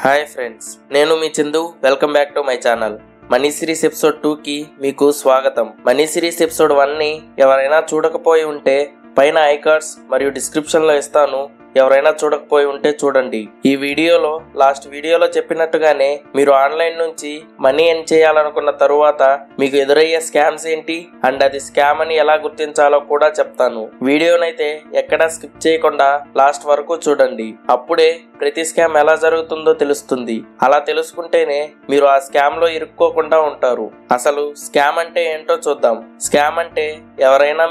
Hi friends, నేను మీ Chandu. Welcome back to my channel. Money series episode 2కి మీకు స్వాగతం. మనీ సిరీస్ ఎపిసోడ్ 1ని ఎవరైనా చూడకపోయి ఉంటే పైన ఐకార్డ్స్ మరియు డిస్క్రిప్షన్లో ఇస్తాను. ఎవరైనా చూడకపోయి ఉంటే చూడండి. ఈ వీడియోలో లాస్ట్ వీడియోలో చెప్పినట్టుగానే మీరు ఆన్లైన్ నుంచి మనీ ఎర్న్ చేయాలనుకున్న తరువాత మీకు ఎదురయ్యే స్కామ్స్ ఏంటి అండ్ అది స్కామ్ అని ఎలా గుర్తించాలో కూడా చెప్తాను. వీడియోనైతే ఎక్కడా స్కిప్ చేయకుండా లాస్ట్ వరకు చూడండి. అప్పుడే ప్రతి స్కామ్ ఎలా జరుగుతుందో తెలుస్తుంది. అలా తెలుసుకుంటేనే మీరు ఆ స్కామ్ లో ఇరుక్కోకుండా ఉంటారు. అసలు స్కామ్ అంటే ఏంటో చూద్దాం. స్కామ్ అంటే ఎవరైనా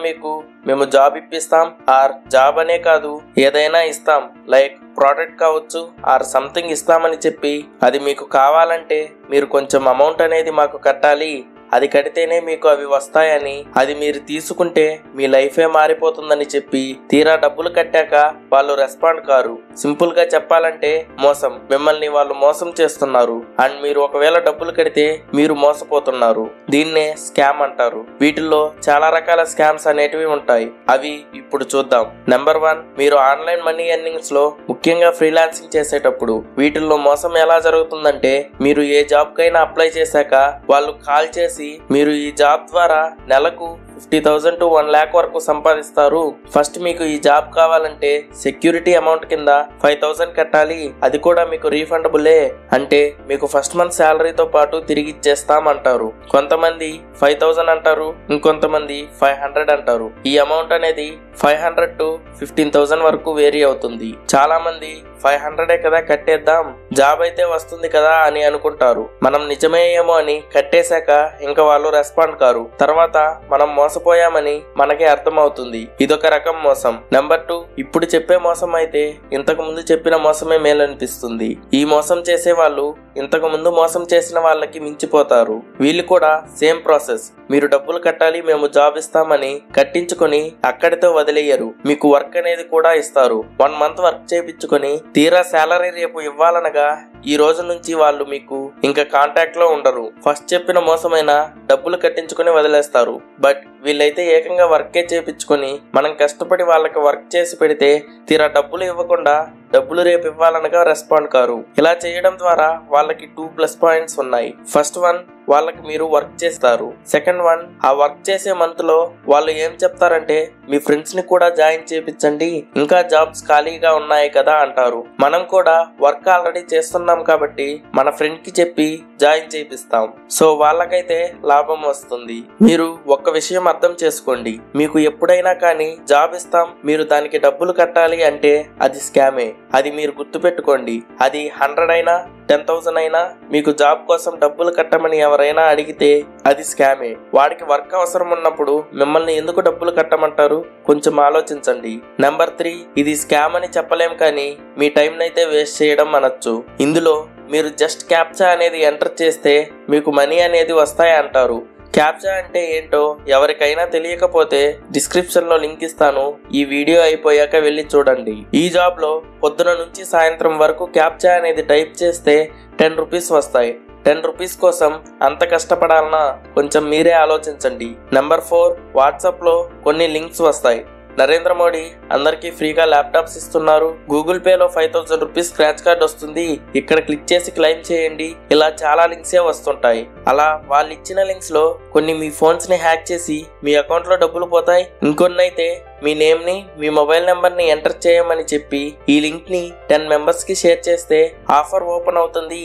మేము జాబ్ ఇప్పిస్తాం ఆర్ జాబ్ అనే కాదు ఏదైనా ఇస్తాం, లైక్ ప్రోడక్ట్ కావచ్చు ఆర్ సంథింగ్ ఇస్తామని చెప్పి అది మీకు కావాలంటే మీరు కొంచెం అమౌంట్ అనేది మాకు కట్టాలి, అది కడితేనే మీకు అవి వస్తాయని, అది మీరు తీసుకుంటే మీ లైఫే మారిపోతుందని చెప్పి తీరా డబ్బులు కట్టాక వాళ్ళు రెస్పాండ్ కారు. సింపుల్ గా చెప్పాలంటే మోసం. మిమ్మల్ని వాళ్ళు మోసం చేస్తున్నారు అండ్ మీరు ఒకవేళ డబ్బులు కడితే మీరు మోసపోతున్నారు. దీన్నే స్కామ్ అంటారు. వీటిల్లో చాలా రకాల స్కామ్స్ అనేటివి ఉంటాయి. అవి ఇప్పుడు చూద్దాం. నెంబర్ 1, మీరు ఆన్లైన్ మనీ ఎర్నింగ్స్ లో ముఖ్యంగా ఫ్రీలాన్సింగ్ చేసేటప్పుడు వీటిల్లో మోసం ఎలా జరుగుతుందంటే, మీరు ఏ జాబ్ కైనా అప్లై చేశాక వాళ్ళు కాల్ చేసి మీరు ఈ జాబ్ ద్వారా నెలకు 50,000 to 1 lakh వరకు సంపాదిస్తారు. ఫస్ట్ మీకు ఈ జాబ్ కావాలంటే సెక్యూరిటీ అమౌంట్ కింద 5,000 కట్టాలి, అది కూడా మీకు రీఫండబులే, అంటే మీకు ఫస్ట్ మంత్ శాలరీతో పాటు తిరిగి ఇచ్చేస్తాం అంటారు. కొంతమంది 5,000 అంటారు, ఇంకొంతమంది 500 అంటారు. ఈ అమౌంట్ అనేది 500 to 15,000 వరకు వేరీ అవుతుంది. చాలా మంది 500 కదా కట్టేద్దాం, జాబ్ అయితే వస్తుంది కదా అని అనుకుంటారు. మనం నిజమే ఏమో అని కట్టేశాక ఇంకా వాళ్ళు రెస్పాండ్ కారు. తర్వాత మనం మోసపోయామని మనకే అర్థమవుతుంది. ఇదొక రకం మోసం. నెంబర్ 2, ఇప్పుడు చెప్పే మోసం అయితే ఇంతకు ముందు చెప్పిన మోసమే మేలనిపిస్తుంది. ఈ మోసం చేసే వాళ్ళు ఇంతకు ముందు మోసం చేసిన వాళ్ళకి మించిపోతారు. వీళ్ళు కూడా సేమ్ ప్రాసెస్. మీరు డబ్బులు కట్టాలి, మేము జాబ్ ఇస్తామని కట్టించుకొని అక్కడితో వదిలేయరు. మీకు వర్క్ అనేది కూడా ఇస్తారు. 1 month వర్క్ చేయించుకొని తీరా శాలరీ రేపు ఇవ్వాలనగా ఈ రోజు నుంచి వాళ్ళు మీకు ఇంకా కాంటాక్ట్ లో ఉండరు. ఫస్ట్ చెప్పిన మోసమైన డబ్బులు కట్టించుకొని వదిలేస్తారు. బట్ వీళ్ళైతే ఏకంగా వర్కే చేయించుకొని మనం కష్టపడి వాళ్ళకి వర్క్ చేసి పెడితే తీరా డబ్బులు ఇవ్వకుండా డబ్బులు రేపు ఇవ్వాలనగా రెస్పాండ్ కారు. ఇలా చేయడం ద్వారా వాళ్ళకి 2+ పాయింట్స్ ఉన్నాయి. ఫస్ట్ 1, వాళ్ళకి మీరు వర్క్ చేస్తారు. సెకండ్ 1, ఆ వర్క్ చేసే మంత్ లో వాళ్ళు ఏం చెప్తారంటే మీ ఫ్రెండ్స్ ని కూడా జాయిన్ చేయించండి, ఇంకా జాబ్స్ ఖాళీగా ఉన్నాయి కదా అంటారు. మనం కూడా వర్క్ ఆల్రెడీ చేస్తున్నాం కాబట్టి మన ఫ్రెండ్ కి చెప్పి జాయిన్ చేపిస్తాం. సో వాళ్ళకైతే లాభం వస్తుంది. మీరు ఒక్క విషయం అర్థం చేసుకోండి, మీకు ఎప్పుడైనా కానీ జాబ్ ఇస్తాం, మీరు దానికి డబ్బులు కట్టాలి అంటే అది స్కామే. అది మీరు గుర్తుపెట్టుకోండి. అది 100 అయినా 10,000 అయినా మీకు జాబ్ కోసం డబ్బులు కట్టమని ఎవరైనా అడిగితే అది స్కామే. వాడికి వర్క్ అవసరం ఉన్నప్పుడు మిమ్మల్ని ఎందుకు డబ్బులు కట్టమంటారు? కొంచెం ఆలోచించండి. నెంబర్ 3, ఇది స్కామ్ అని చెప్పలేం కానీ మీ టైం నైతే వేస్ట్ చేయడం అనొచ్చు. ఇందులో మీరు జస్ట్ క్యాప్చా అనేది ఎంటర్ చేస్తే మీకు మనీ అనేది వస్తాయి అంటారు. క్యాప్చా అంటే ఏంటో ఎవరికైనా తెలియకపోతే డిస్క్రిప్షన్ లో లింక్ ఇస్తాను. ఈ వీడియో అయిపోయాక వెళ్ళి చూడండి. ఈ జాబ్ లో పొద్దున నుంచి సాయంత్రం వరకు క్యాప్చా అనేది టైప్ చేస్తే 10 రూపీస్ వస్తాయి. 10 రూపీస్ కోసం అంత కష్టపడాలన్నా? కొంచెం మీరే ఆలోచించండి. నెంబర్ 4, వాట్సాప్ లో కొన్ని లింక్స్ వస్తాయి. నరేంద్ర మోడీ అందరికీ ఫ్రీగా ల్యాప్టాప్స్ ఇస్తున్నారు, గూగుల్ పే లో 5,000 రూపీస్ స్క్రాచ్ కార్డ్ వస్తుంది, ఇక్కడ క్లిక్ చేసి క్లెయిమ్ చేయండి, ఇలా చాలా లింక్సే వస్తుంటాయి. అలా వాళ్ళు ఇచ్చిన లింక్స్ లో కొన్ని మీ ఫోన్స్ ని హ్యాక్ చేసి మీ అకౌంట్ లో డబ్బులు పోతాయి. ఇంకొన్ని అయితే మీ నేమ్ ని, మీ మొబైల్ నెంబర్ ని ఎంటర్ చేయమని చెప్పి ఈ లింక్ ని 10 మెంబర్స్ కి షేర్ చేస్తే ఆఫర్ ఓపెన్ అవుతుంది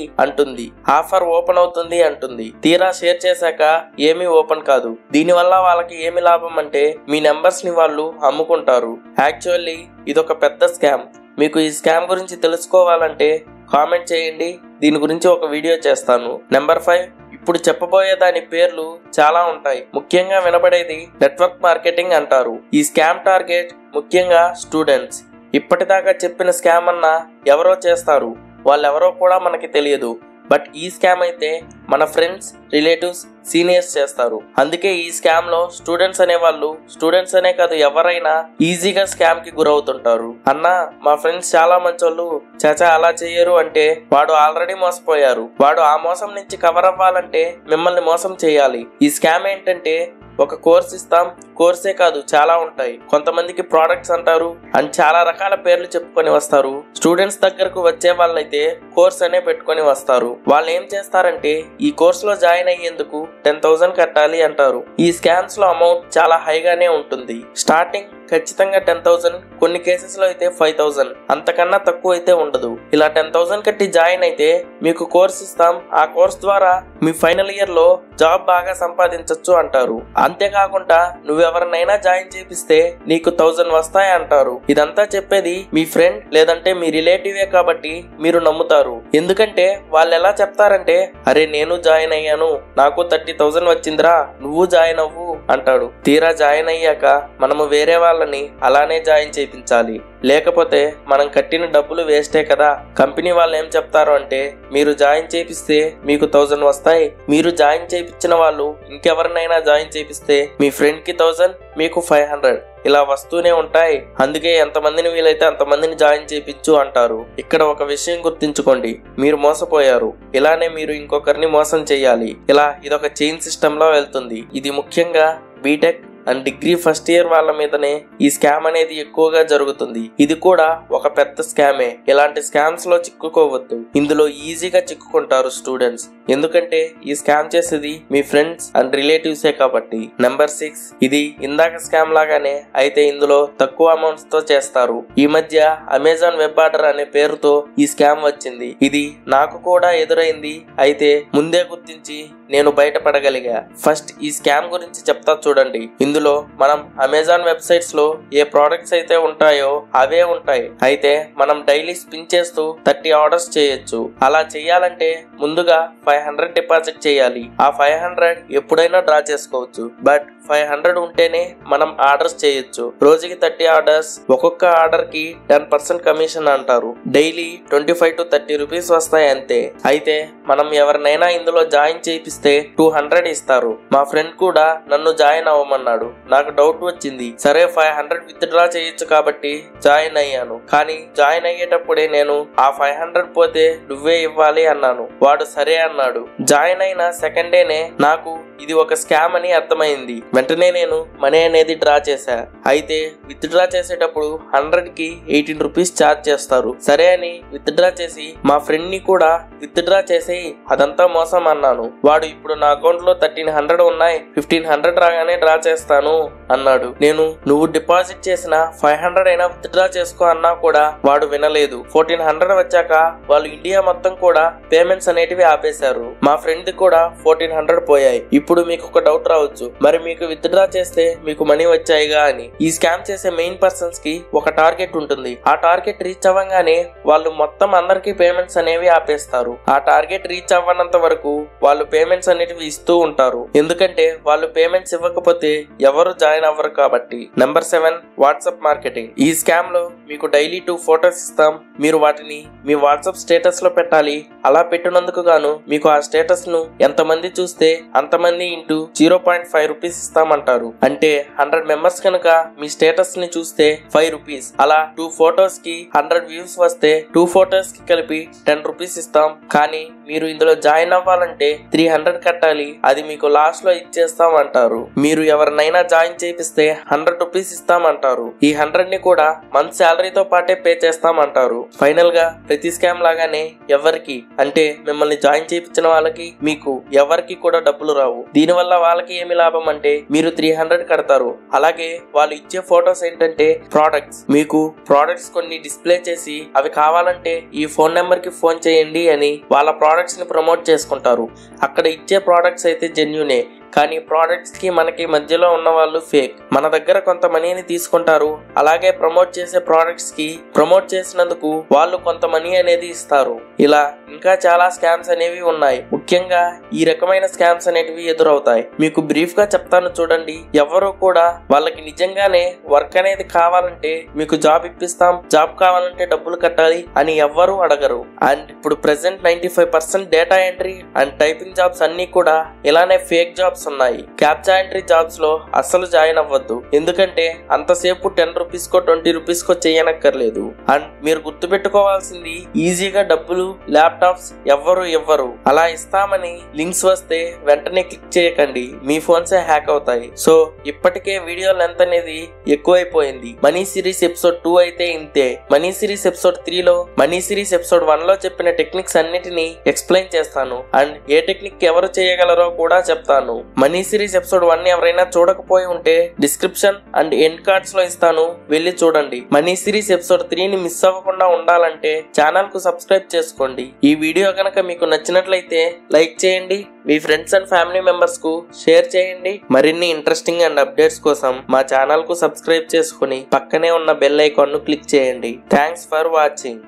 అంటుంది. తీరా షేర్ చేశాక ఏమీ ఓపెన్ కాదు. దీనివల్ల వాళ్ళకి ఏమి లాభం అంటే మీ నెంబర్స్ ని వాళ్ళు అమ్ముకుంటారు. యాక్చువల్లీ ఇదొక పెద్ద స్కామ్. మీకు ఈ స్కామ్ గురించి తెలుసుకోవాలంటే కామెంట్ చేయండి, దీని గురించి ఒక వీడియో చేస్తాను. నెంబర్ 5, ఇప్పుడు చెప్పబోయే దాని పేర్లు చాలా ఉంటాయి. ముఖ్యంగా వినబడేది నెట్వర్క్ మార్కెటింగ్ అంటారు. ఈ స్కామ్ టార్గెట్ ముఖ్యంగా స్టూడెంట్స్. ఇప్పటిదాకా చెప్పిన స్కామ్ అన్నా ఎవరో చేస్తారు, వాళ్ళెవరో కూడా మనకి తెలియదు. బట్ ఈ స్కామ్ అయితే మన ఫ్రెండ్స్, రిలేటివ్స్, సీనియర్స్ చేస్తారు. అందుకే ఈ స్కామ్ లో స్టూడెంట్స్ అనే కాదు ఎవరైనా ఈజీగా స్కామ్ కి గురవుతుంటారు. అన్నా మా ఫ్రెండ్స్ చాలా మంచోళ్ళు, చాచా అలా చెయ్యరు అంటే వాడు ఆల్రెడీ మోసపోయారు. వాడు ఆ మోసం నుంచి కవర్ అవ్వాలంటే మిమ్మల్ని మోసం చేయాలి. ఈ స్కామ్ ఏంటంటే ఒక కోర్స్ ఇస్తాం, కోర్సే కాదు చాలా ఉంటాయి. కొంతమందికి ప్రోడక్ట్స్ అంటారు అండ్ చాలా రకాల పేర్లు చెప్పుకొని వస్తారు. స్టూడెంట్స్ దగ్గరకు వచ్చే వాళ్ళైతే కోర్స్ అనే పెట్టుకొని వస్తారు. వాళ్ళు ఏం చేస్తారంటే ఈ కోర్స్ లో జాయిన్ అయ్యేందుకు 10,000 కట్టాలి అంటారు. ఈ స్కామ్స్ లో అమౌంట్ చాలా హైగానే ఉంటుంది. స్టార్టింగ్ ఖచ్చితంగా 10,000, కొన్ని కేసెస్ లో అయితే 5,000, అంతకన్నా తక్కువ అయితే ఉండదు. ఇలా 10,000 కట్టి జాయిన్ అయితే మీకు కోర్స్ ఇస్తాం, ఆ కోర్స్ ద్వారా మీ ఫైనల్ ఇయర్ లో జాబ్ బాగా సంపాదించొచ్చు అంటారు. అంతేకాకుండా నువ్వెవరినైనా జాయిన్ చేపిస్తే నీకు 1,000 వస్తాయి అంటారు. ఇదంతా చెప్పేది మీ ఫ్రెండ్ లేదంటే మీ రిలేటివే కాబట్టి మీరు నమ్ముతారు. ఎందుకంటే వాళ్ళు ఎలా చెప్తారంటే, అరే నేను జాయిన్ అయ్యాను, నాకు 30,000 వచ్చిందిరా, నువ్వు జాయిన్ అవ్వు అంటాడు. తీరా జాయిన్ అయ్యాక మనము వేరే వాళ్ళని అలానే జాయిన్ చేయించాలి, లేకపోతే మనం కట్టిన డబ్బులు వేస్టే కదా. కంపెనీ వాళ్ళు ఏం చెప్తారు అంటే, మీరు జాయిన్ చేపిస్తే మీకు 1,000 వస్తాయి, మీరు జాయిన్ చేయించిన వాళ్ళు ఇంకెవరినైనా జాయిన్ చేపిస్తే మీ ఫ్రెండ్ కి 1,000, మీకు 500, ఇలా వస్తూనే ఉంటాయి. అందుకే ఎంతమందిని వీలైతే అంతమందిని జాయిన్ చేయించు అంటారు. ఇక్కడ ఒక విషయం గుర్తుంచుకోండి, మీరు మోసపోయారు. ఇలానే మీరు ఇంకొకరిని మోసం చేయాలి. ఇలా ఇదొక చైన్ సిస్టమ్ లో వెళ్తుంది. ఇది ముఖ్యంగా B Tech and degree first year వాళ్ళ మీదనే ఈ స్కామ్ అనేది ఎక్కువగా జరుగుతుంది. ఇది కూడా ఒక పెద్ద స్కామే. ఇలాంటి స్కామ్స్ లో చిక్కుకోవద్దు. ఇందులో ఈజీగా చిక్కుకుంటారు స్టూడెంట్స్. ఎందుకంటే ఈ స్కామ్ చేసేది మీ ఫ్రెండ్స్ అండ్ రిలేటివ్సే కాబట్టి. నెంబర్ 6, ఇది ఇందాక స్కామ్ లాగానే, అయితే ఇందులో తక్కువ అమౌంట్స్ తో చేస్తారు. ఈ మధ్య అమెజాన్ వెబ్ ఆర్డర్ అనే పేరుతో ఈ స్కామ్ వచ్చింది. ఇది నాకు కూడా ఎదురైంది, అయితే ముందే గుర్తించి నేను బయటపడగలిగా. ఫస్ట్ ఈ స్కామ్ గురించి చెప్తా చూడండి. ఇందులో మనం అమెజాన్ వెబ్సైట్స్ లో ఏ ప్రోడక్ట్స్ అయితే ఉంటాయో అవే ఉంటాయి. అయితే మనం డైలీ స్పిన్ చేస్తూ 30 ఆర్డర్స్ చేయొచ్చు. అలా చేయాలంటే ముందుగా 500 డిపాజిట్ చేయాలి. ఆ 500 ఎప్పుడైనా డ్రా చేసుకోవచ్చు. బట్ 500 ఉంటేనే మనం ఆర్డర్స్ చేయొచ్చు. రోజుకి 30 ఆర్డర్స్, ఒక్కొక్క ఆర్డర్ కి 10% కమిషన్ అంటారు. డైలీ 25 to 30 రూపీస్ వస్తాయి అంతే. అయితే మనం ఎవరినైనా ఇందులో జాయిన్ చేపిస్తే 200 ఇస్తారు. మా ఫ్రెండ్ కూడా నన్ను జాయిన్ అవ్వమన్నాడు. నాకు డౌట్ వచ్చింది. సరే 500 విత్ డ్రా చేయొచ్చు కాబట్టి జాయిన్ అయ్యాను. కానీ జాయిన్ అయ్యేటప్పుడే నేను ఆ 500 పోతే నువ్వే ఇవ్వాలి అన్నాను. వాడు సరే అన్నాడు. జాయిన్ అయిన సెకండ్ డేనే నాకు ఇది ఒక స్కామ్ అని అర్థమైంది. వెంటనే నేను మనీ అనేది డ్రా చేశా. అయితే విత్ డ్రా చేసేటప్పుడు 100 కి 18 రూపీస్ ఛార్జ్ చేస్తారు. సరే అని విత్ డ్రా చేసి మా ఫ్రెండ్ ని కూడా విత్ డ్రా చేసి అదంతా మోసం అన్నాను. వాడు ఇప్పుడు నా అకౌంట్ లో 1300 ఉన్నాయి, 1500 రాగానే డ్రా చేస్తాను అన్నాడు. నేను నువ్వు డిపాజిట్ చేసిన 500 అయినా విత్ డ్రా చేసుకో అన్నా కూడా వాడు వినలేదు. 1400 వచ్చాక వాళ్ళు ఇండియా మొత్తం కూడా పేమెంట్స్ అనేటివి ఆపేశారు. మా ఫ్రెండ్ ది కూడా 1400 పోయాయి. ఇప్పుడు మీకు ఒక డౌట్ రావచ్చు, మరి మీకు విత్ డ్రా చేస్తే మీకు మనీ వచ్చాయిగా అని. ఈ స్కామ్ చేసే మెయిన్ పర్సన్స్ కి ఒక టార్గెట్ ఉంటుంది. ఆ టార్గెట్ రీచ్ అవ్వగానే వాళ్ళు మొత్తం అందరికి పేమెంట్స్ అనేవి ఆపేస్తారు. ఆ టార్గెట్ రీచ్ అవ్వనంత వరకు వాళ్ళు పేమెంట్స్ అనేటివి ఇస్తూ ఉంటారు. ఎందుకంటే వాళ్ళు పేమెంట్స్ ఇవ్వకపోతే ఎవరు జాయిన్ అవ్వరు కాబట్టి. Number 7, WhatsApp marketing. ఈ స్కామ్ లో మీకు డైలీ 2 ఫోటోస్ ఇస్తాం. మీరు వాటిని మీ వాట్సాప్ స్టేటస్ లో పెట్టాలి. అలా పెట్టినందుకు గాను మీకు ఆ స్టేటస్ ను ఎంతమంది చూస్తే అంతమంది ఇంటూ 0.5 రూపీస్ ఇస్తామంటారు. అంటే 100 మెంబర్స్ కనుక మీ స్టేటస్ ని చూస్తే 5 రూపీస్. అలా 2 ఫోటోస్ కి 100 వ్యూస్ వస్తే 2 ఫోటోస్ కి కలిపి 10 రూపీస్ ఇస్తాం. కానీ మీరు ఇందులో జాయిన్ అవ్వాలంటే 300 కట్టాలి. అది మీకు లాస్ట్ లో ఇచ్చేస్తాం అంటారు. మీరు ఎవరినైనా జాయిన్ చేపిస్తే 100 రూపీస్ ఇస్తామంటారు. ఈ 100 ని కూడా మంత్ శాలరీతో పాటే పే చేస్తామంటారు. ఫైనల్ గా ప్రతి స్కామ్ లాగానే ఎవరికి అంటే మిమ్మల్ని జాయిన్ చేయించిన వాళ్ళకి మీకు ఎవరికి కూడా డబ్బులు రావు. దీనివల్ల వాళ్ళకి ఏమి లాభం అంటే మీరు 300 కడతారు. అలాగే వాళ్ళు ఇచ్చే ఫోటోస్ ఏంటంటే ప్రోడక్ట్స్. మీకు ప్రోడక్ట్స్ కొన్ని డిస్ప్లే చేసి అవి కావాలంటే ఈ ఫోన్ నెంబర్ కి ఫోన్ చేయండి అని వాళ్ళ ప్రోడక్ట్స్ ని ప్రమోట్ చేసుకుంటారు. అక్కడ ఇచ్చే ప్రోడక్ట్స్ అయితే జెన్యూనే, కానీ ప్రోడక్ట్స్ కి మనకి మధ్యలో ఉన్న వాళ్ళు ఫేక్. మన దగ్గర కొంత మనీని తీసుకుంటారు. అలాగే ప్రమోట్ చేసే ప్రోడక్ట్స్ కి ప్రమోట్ చేసినందుకు వాళ్ళు కొంత మనీ అనేది ఇస్తారు. ఇలా ఇంకా చాలా స్కామ్స్ అనేవి ఉన్నాయి. ముఖ్యంగా ఈ రకమైన స్కామ్స్ అనేటివి ఎదురవుతాయి. మీకు బ్రీఫ్ గా చెప్తాను చూడండి. ఎవరు కూడా వాళ్ళకి నిజంగానే వర్క్ అనేది కావాలంటే మీకు జాబ్ ఇప్పిస్తాం, జాబ్ కావాలంటే డబ్బులు కట్టాలి అని ఎవ్వరూ అడగరు. అండ్ ఇప్పుడు present 95% data entry and typing jobs అన్ని కూడా ఇలానే ఫేక్ జాబ్స్ ఆప్షన్స్ ఉన్నాయి. క్యాప్చా ఎంట్రీ జాబ్స్ లో అస్సలు జాయిన్ అవ్వద్దు, ఎందుకంటే అంతసేపు 10 రూపీస్కో 20 రూపీస్కో చేయనక్కర్లేదు. అండ్ మీరు గుర్తుపెట్టుకోవాల్సింది, ఈజీగా డబ్బులు ల్యాప్టాప్స్ ఎవ్వరు ఇవ్వరు. అలా ఇస్తామని లింక్స్ వస్తే వెంటనే క్లిక్ చేయకండి, మీ ఫోన్సే హ్యాక్ అవుతాయి. సో ఇప్పటికే వీడియో లెంత్ అనేది ఎక్కువైపోయింది. మనీ సిరీస్ ఎపిసోడ్ 2 అయితే ఇంతే. మనీ సిరీస్ ఎపిసోడ్ 3లో మనీ సిరీస్ ఎపిసోడ్ 1లో చెప్పిన టెక్నిక్స్ అన్నిటిని ఎక్స్ప్లెయిన్ చేస్తాను. అండ్ ఏ టెక్నిక్ ఎవరు చేయగలరో కూడా చెప్తాను. మనీ సిరీస్ ఎపిసోడ్ 1 ఎవరైనా చూడకపోయి ఉంటే డిస్క్రిప్షన్ అండ్ ఎండ్ కార్డ్స్ లో ఇస్తాను, వెళ్ళి చూడండి. మనీ సిరీస్ ఎపిసోడ్ 3ని మిస్ అవ్వకుండా ఉండాలంటే ఛానల్ కు సబ్స్క్రైబ్ చేసుకోండి. ఈ వీడియో కనుక మీకు నచ్చినట్లయితే లైక్ చేయండి, మీ ఫ్రెండ్స్ అండ్ ఫ్యామిలీ మెంబర్స్ కు షేర్ చేయండి. మరిన్ని ఇంట్రెస్టింగ్ అండ్ అప్డేట్స్ కోసం మా ఛానల్ కు సబ్స్క్రైబ్ చేసుకుని పక్కనే ఉన్న బెల్ ఐకాన్ ను క్లిక్ చేయండి. Thanks for watching.